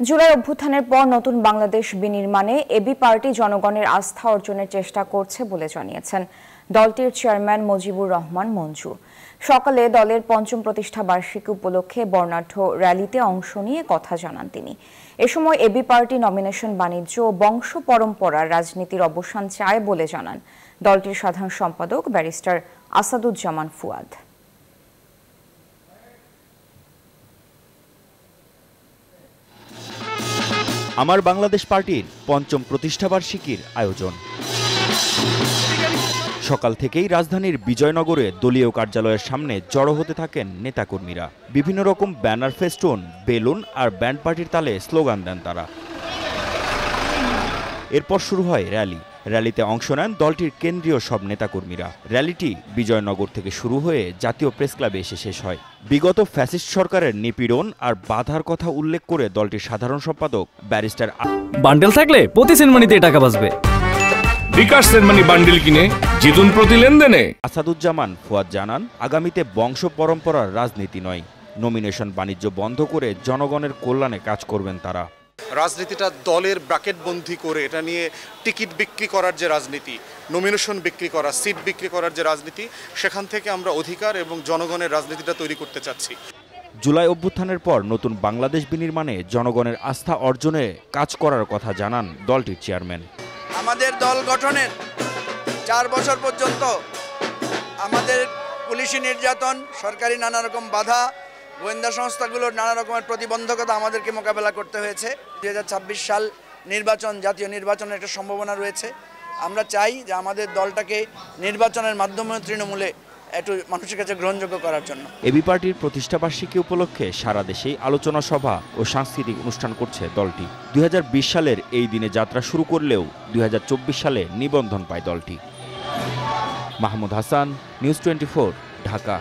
জুলাই অভ্যুত্থানের পর নতুন বাংলাদেশ বিনির্মাণে এবি পার্টি জনগণের আস্থা অর্জনের চেষ্টা করছে বলে জানিয়েছেন দলটির চেয়ারম্যান মুজিবুর রহমান মঞ্জু। সকালে দলের পঞ্চম প্রতিষ্ঠা বার্ষিকী উপলক্ষে বর্ণাঢ্য র্যালিতে অংশ নিয়ে কথা জানান তিনি। এ সময় এবি পার্টি নমিনেশন বাণিজ্য ও বংশ পরম্পরার রাজনীতির অবসান চায় বলে জানান দলটির সাধারণ সম্পাদক ব্যারিস্টার আসাদুজ্জামান ফুয়াদ। আমার বাংলাদেশ পার্টির পঞ্চম প্রতিষ্ঠাবার্ষিকীর আয়োজন। সকাল থেকেই রাজধানীর বিজয়নগরে দলীয় কার্যালয়ের সামনে জড়ো হতে থাকেন নেতাকর্মীরা। বিভিন্ন রকম ব্যানার, ফেস্টুন, বেলুন আর ব্যান্ড পার্টির তালে স্লোগান দেন তারা। এরপর শুরু হয় র্যালি। র্যালিতে অংশ নেন দলটির কেন্দ্রীয় সব নেতাকর্মীরা। র্যালিটি বিজয়নগর থেকে শুরু হয়ে জাতীয় প্রেস ক্লাবে এসে শেষ হয়। বিগত ফ্যাসিস্ট সরকারের নিপীড়ন আর বাধার কথা উল্লেখ করে দলটির সাধারণ সম্পাদক ব্যারিস্টার বান্ডেল থাকলে প্রতি সেনমানিতে টাকা বাঁচবে। বিকাশ সেনমানি বান্ডেল কিনে জিতুন প্রতি লেনদেনে। আসাদুজ্জামান ফুয়াদ জানান, আগামীতে বংশ পরম্পরার রাজনীতি নয়, নমিনেশন বাণিজ্য বন্ধ করে জনগণের কল্যাণে কাজ করবেন তারা। রাজনীতিটা দলের ব্র্যাকেটবন্দি করে এটা নিয়ে টিকিট বিক্রি করার যে রাজনীতি, নমিনেশন বিক্রি করা, সিট বিক্রি করার যে রাজনীতি, সেখান থেকে আমরা অধিকার এবং জনগণের রাজনীতিটা তৈরি করতে চাচ্ছি। জুলাই অভ্যুত্থানের পর নতুন বাংলাদেশ বিনির্মাণে জনগণের আস্থা অর্জনে কাজ করার কথা জানান দলটির চেয়ারম্যান। আমাদের দল গঠনের 4 বছর পর্যন্ত আমাদের পুলিশি নির্যাতন, সরকারি নানা রকম বাধা, গোয়েন্দা সংস্থাগুলোর নানা রকমের প্রতিবন্ধকতা আমাদেরকে মোকাবেলা করতে হয়েছে। 2026 সাল নির্বাচন, জাতীয় নির্বাচনের একটা সম্ভাবনা রয়েছে। আমরা চাই যে আমাদের দলটাকে নির্বাচনের মাধ্যমে তৃণমূলে একটু মানুষের কাছে গ্রহণযোগ্য করার জন্য। এবি পার্টির প্রতিষ্ঠাবার্ষিকী উপলক্ষে সারা দেশেই আলোচনা সভা ও সাংস্কৃতিক অনুষ্ঠান করছে দলটি। 2020 সালের এই দিনে যাত্রা শুরু করলেও 2024 সালে নিবন্ধন পায় দলটি। মাহমুদ হাসান, নিউজ 24, ঢাকা।